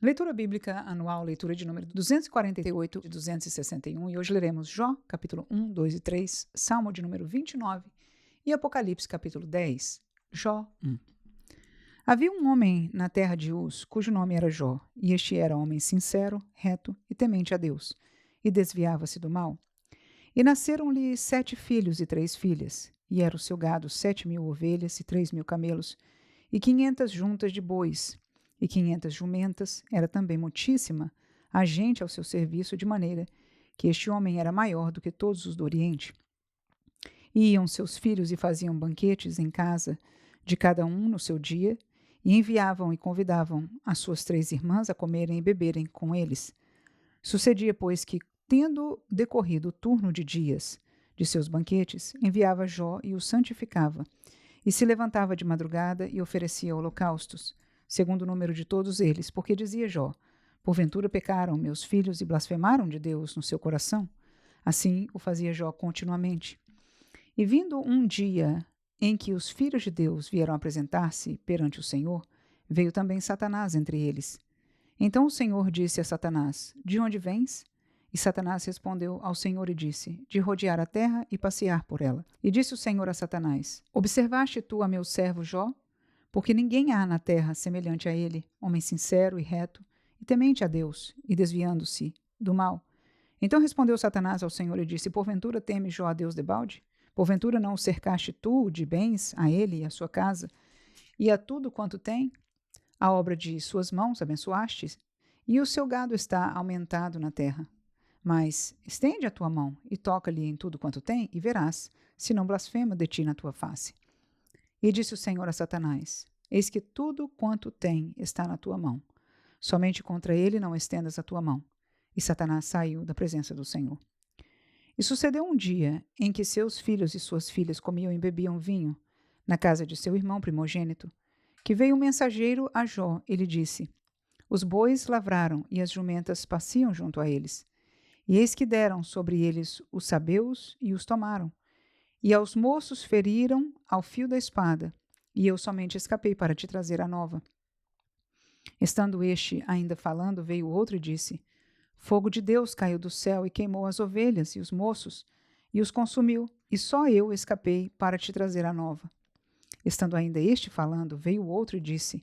Leitura bíblica anual, leitura de número 248 e 261, e hoje leremos Jó, capítulo 1, 2 e 3, Salmo de número 29 e Apocalipse, capítulo 10. Jó 1. Havia um homem na terra de Uz, cujo nome era Jó, e este era homem sincero, reto e temente a Deus, e desviava-se do mal. E nasceram-lhe 7 filhos e 3 filhas, e era o seu gado 7.000 ovelhas e 3.000 camelos, e 500 juntas de bois, e 500 jumentas, era também muitíssima a gente ao seu serviço, de maneira que este homem era maior do que todos os do Oriente. E iam seus filhos e faziam banquetes em casa de cada um no seu dia, e enviavam e convidavam as suas 3 irmãs a comerem e beberem com eles. Sucedia, pois, que, tendo decorrido o turno de dias de seus banquetes, enviava Jó e o santificava, e se levantava de madrugada e oferecia holocaustos, segundo o número de todos eles, porque dizia Jó: porventura pecaram meus filhos e blasfemaram de Deus no seu coração? Assim o fazia Jó continuamente. E vindo um dia em que os filhos de Deus vieram apresentar-se perante o Senhor, veio também Satanás entre eles. Então o Senhor disse a Satanás: de onde vens? E Satanás respondeu ao Senhor e disse: de rodear a terra e passear por ela. E disse o Senhor a Satanás: observaste tu a meu servo Jó? Porque ninguém há na terra semelhante a ele, homem sincero e reto, e temente a Deus, e desviando-se do mal. Então respondeu Satanás ao Senhor e disse: porventura teme Jó a Deus debalde? Porventura não o cercaste tu de bens a ele e a sua casa, e a tudo quanto tem? A obra de suas mãos abençoastes, e o seu gado está aumentado na terra. Mas estende a tua mão e toca-lhe em tudo quanto tem, e verás, se não blasfema de ti na tua face. E disse o Senhor a Satanás: eis que tudo quanto tem está na tua mão. Somente contra ele não estendas a tua mão. E Satanás saiu da presença do Senhor. E sucedeu um dia em que seus filhos e suas filhas comiam e bebiam vinho, na casa de seu irmão primogênito, que veio um mensageiro a Jó e lhe disse: os bois lavraram e as jumentas pasciam junto a eles. E eis que deram sobre eles os sabeus e os tomaram. E aos moços feriram ao fio da espada, e eu somente escapei para te trazer a nova. Estando este ainda falando, veio outro e disse: fogo de Deus caiu do céu e queimou as ovelhas e os moços, e os consumiu, e só eu escapei para te trazer a nova. Estando ainda este falando, veio outro e disse: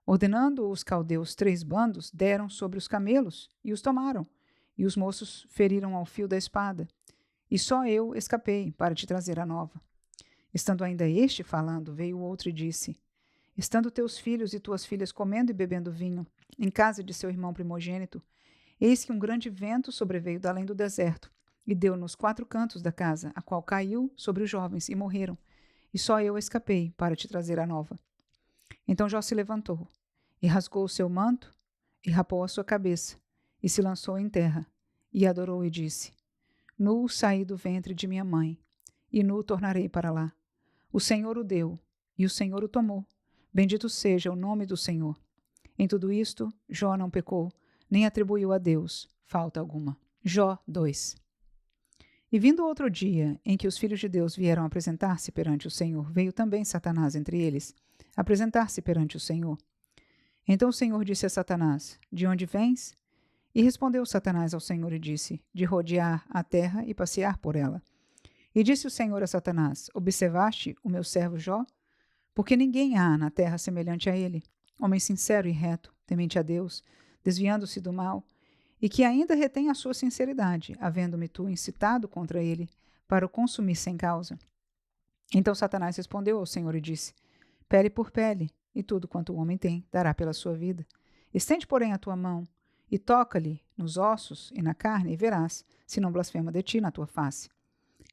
ordenando os caldeus 3 bandos, deram sobre os camelos, e os tomaram, e os moços feriram ao fio da espada, e só eu escapei para te trazer a nova. Estando ainda este falando, veio outro e disse: estando teus filhos e tuas filhas comendo e bebendo vinho, em casa de seu irmão primogênito, eis que um grande vento sobreveio da além do deserto, e deu nos 4 cantos da casa, a qual caiu sobre os jovens, e morreram, e só eu escapei para te trazer a nova. Então Jó se levantou, e rasgou o seu manto, e rapou a sua cabeça, e se lançou em terra, e adorou e disse: nu saí do ventre de minha mãe, e nu tornarei para lá. O Senhor o deu, e o Senhor o tomou. Bendito seja o nome do Senhor. Em tudo isto, Jó não pecou, nem atribuiu a Deus falta alguma. Jó 2. E vindo outro dia, em que os filhos de Deus vieram apresentar-se perante o Senhor, veio também Satanás entre eles, apresentar-se perante o Senhor. Então o Senhor disse a Satanás: de onde vens? E respondeu Satanás ao Senhor e disse: de rodear a terra e passear por ela. E disse o Senhor a Satanás: observaste o meu servo Jó? Porque ninguém há na terra semelhante a ele, homem sincero e reto, temente a Deus, desviando-se do mal, e que ainda retém a sua sinceridade, havendo-me tu incitado contra ele, para o consumir sem causa. Então Satanás respondeu ao Senhor e disse: pele por pele, e tudo quanto o homem tem dará pela sua vida. Estende, porém, a tua mão, e toca-lhe nos ossos e na carne, e verás, se não blasfema de ti na tua face.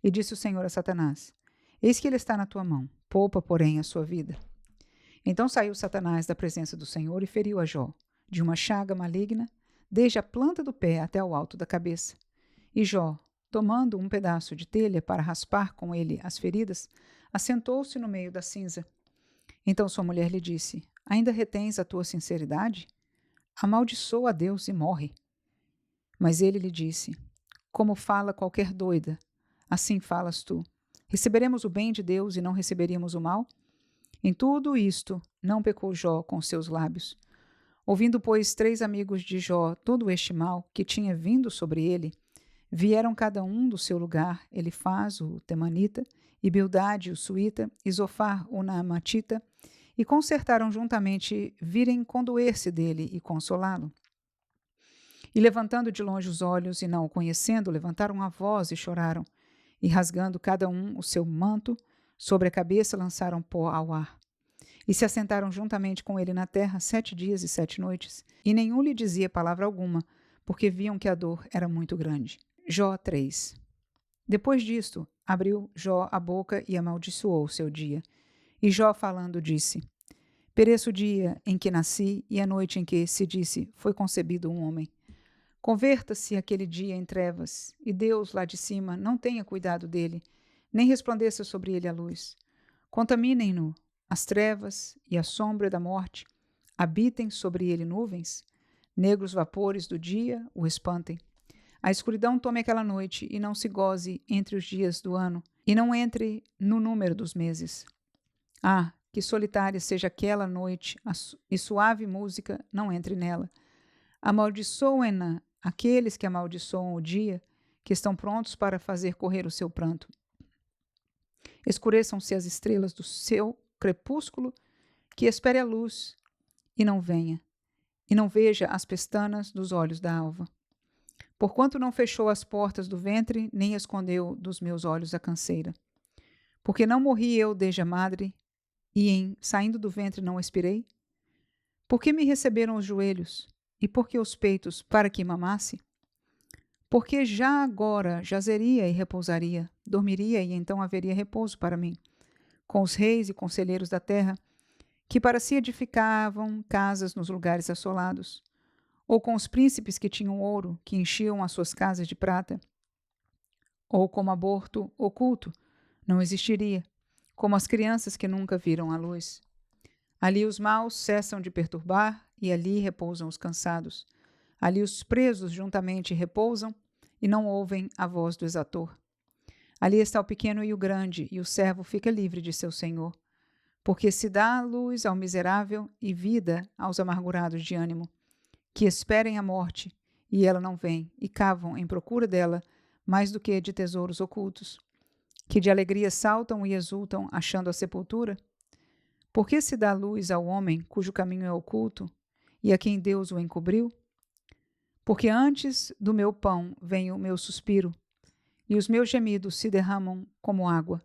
E disse o Senhor a Satanás: eis que ele está na tua mão, poupa, porém, a sua vida. Então saiu Satanás da presença do Senhor e feriu a Jó, de uma chaga maligna, desde a planta do pé até ao alto da cabeça. E Jó, tomando um pedaço de telha para raspar com ele as feridas, assentou-se no meio da cinza. Então sua mulher lhe disse: ainda retens a tua sinceridade? Amaldiçoa a Deus e morre. Mas ele lhe disse: como fala qualquer doida, assim falas tu. Receberemos o bem de Deus e não receberíamos o mal? Em tudo isto, não pecou Jó com seus lábios. Ouvindo, pois, 3 amigos de Jó todo este mal que tinha vindo sobre ele, vieram cada um do seu lugar, Elifaz, o temanita, e Bildade, o suíta, e Zofar, o naamatita, e concertaram juntamente virem condoer-se dele e consolá-lo. E levantando de longe os olhos e não o conhecendo, levantaram a voz e choraram, e rasgando cada um o seu manto, sobre a cabeça lançaram pó ao ar. E se assentaram juntamente com ele na terra 7 dias e 7 noites, e nenhum lhe dizia palavra alguma, porque viam que a dor era muito grande. Jó 3. Depois disto, abriu Jó a boca e amaldiçoou o seu dia. E Jó falando disse: Pereça o dia em que nasci e a noite em que se disse, foi concebido um homem. Converta-se aquele dia em trevas, e Deus lá de cima não tenha cuidado dele, nem resplandeça sobre ele a luz. Contaminem-no as trevas e a sombra da morte, habitem sobre ele nuvens, negros vapores do dia o espantem. A escuridão tome aquela noite e não se goze entre os dias do ano, e não entre no número dos meses. Ah, que solitária seja aquela noite, e suave música não entre nela. Amaldiçoem-na aqueles que amaldiçoam o dia, que estão prontos para fazer correr o seu pranto. Escureçam-se as estrelas do seu crepúsculo, que espere a luz e não venha, e não veja as pestanas dos olhos da alva. Porquanto não fechou as portas do ventre, nem escondeu dos meus olhos a canseira. Porque não morri eu desde a madre, e saindo do ventre não expirei? Por que me receberam os joelhos, e por que os peitos, para que mamasse? Porque já agora jazeria e repousaria, dormiria e então haveria repouso para mim, com os reis e conselheiros da terra, que para si edificavam casas nos lugares assolados, ou com os príncipes que tinham ouro, que enchiam as suas casas de prata, ou como aborto oculto, não existiria, como as crianças que nunca viram a luz. Ali os maus cessam de perturbar, e ali repousam os cansados. Ali os presos juntamente repousam, e não ouvem a voz do exator. Ali está o pequeno e o grande, e o servo fica livre de seu senhor. Porque se dá luz ao miserável e vida aos amargurados de ânimo, que esperem a morte, e ela não vem, e cavam em procura dela, mais do que de tesouros ocultos, que de alegria saltam e exultam, achando a sepultura? Porque se dá luz ao homem cujo caminho é oculto, e a quem Deus o encobriu? Porque antes do meu pão vem o meu suspiro, e os meus gemidos se derramam como água.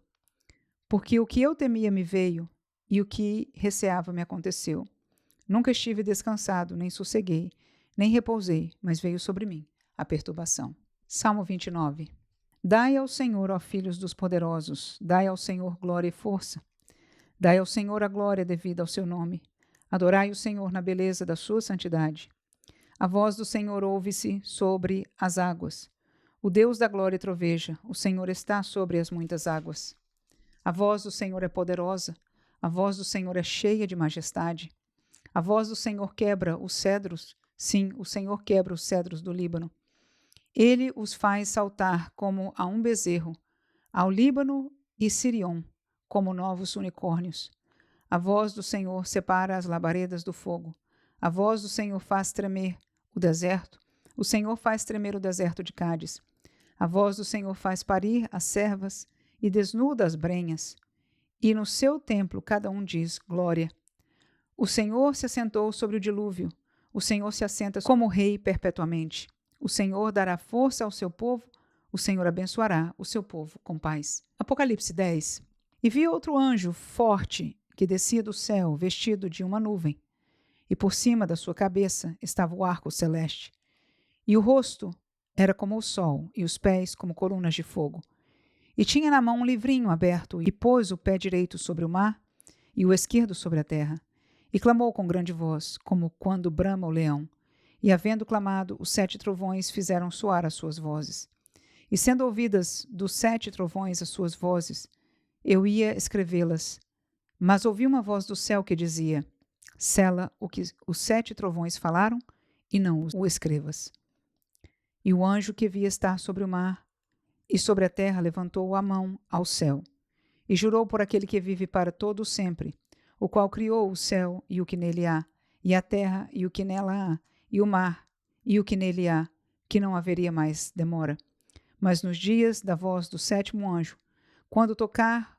Porque o que eu temia me veio, e o que receava me aconteceu. Nunca estive descansado, nem sosseguei, nem repousei, mas veio sobre mim a perturbação. Salmo 29. Dai ao Senhor, ó filhos dos poderosos, dai ao Senhor glória e força. Dai ao Senhor a glória devida ao seu nome. Adorai o Senhor na beleza da sua santidade. A voz do Senhor ouve-se sobre as águas. O Deus da glória troveja, o Senhor está sobre as muitas águas. A voz do Senhor é poderosa, a voz do Senhor é cheia de majestade. A voz do Senhor quebra os cedros, sim, o Senhor quebra os cedros do Líbano. Ele os faz saltar como a um bezerro, ao Líbano e Sirion, como novos unicórnios. A voz do Senhor separa as labaredas do fogo. A voz do Senhor faz tremer o deserto. O Senhor faz tremer o deserto de Cádiz. A voz do Senhor faz parir as servas e desnuda as brenhas. E no seu templo cada um diz glória. O Senhor se assentou sobre o dilúvio. O Senhor se assenta como rei perpetuamente. O Senhor dará força ao seu povo. O Senhor abençoará o seu povo com paz. Apocalipse 10. E vi outro anjo forte que descia do céu, vestido de uma nuvem. E por cima da sua cabeça estava o arco celeste. E o rosto era como o sol, e os pés como colunas de fogo. E tinha na mão um livrinho aberto, e pôs o pé direito sobre o mar, e o esquerdo sobre a terra. E clamou com grande voz, como quando brama o leão. E havendo clamado, os 7 trovões fizeram soar as suas vozes. E sendo ouvidas dos 7 trovões as suas vozes, eu ia escrevê-las. Mas ouvi uma voz do céu que dizia: sela o que os 7 trovões falaram, e não o escrevas. E o anjo que via estar sobre o mar e sobre a terra levantou a mão ao céu, e jurou por aquele que vive para todo o sempre, o qual criou o céu e o que nele há, e a terra e o que nela há, e o mar e o que nele há, que não haveria mais demora. Mas nos dias da voz do sétimo anjo, quando tocar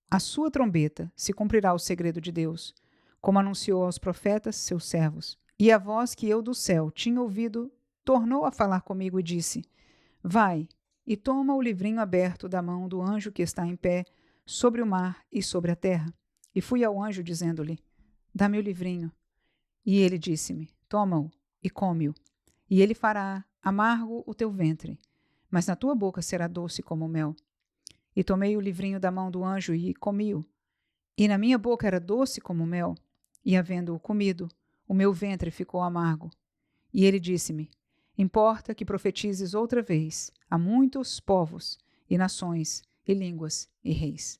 a sua trombeta, se cumprirá o segredo de Deus, como anunciou aos profetas, seus servos. E a voz que eu do céu tinha ouvido tornou a falar comigo e disse: Vai e toma o livrinho aberto da mão do anjo que está em pé sobre o mar e sobre a terra. E fui ao anjo dizendo-lhe: Dá-me o livrinho. E ele disse-me: Toma-o e come-o. E ele fará amargo o teu ventre, mas na tua boca será doce como mel. E tomei o livrinho da mão do anjo e comi-o. E na minha boca era doce como mel, e havendo-o comido, o meu ventre ficou amargo. E ele disse-me: Importa que profetizes outra vez a muitos povos, e nações, e línguas, e reis.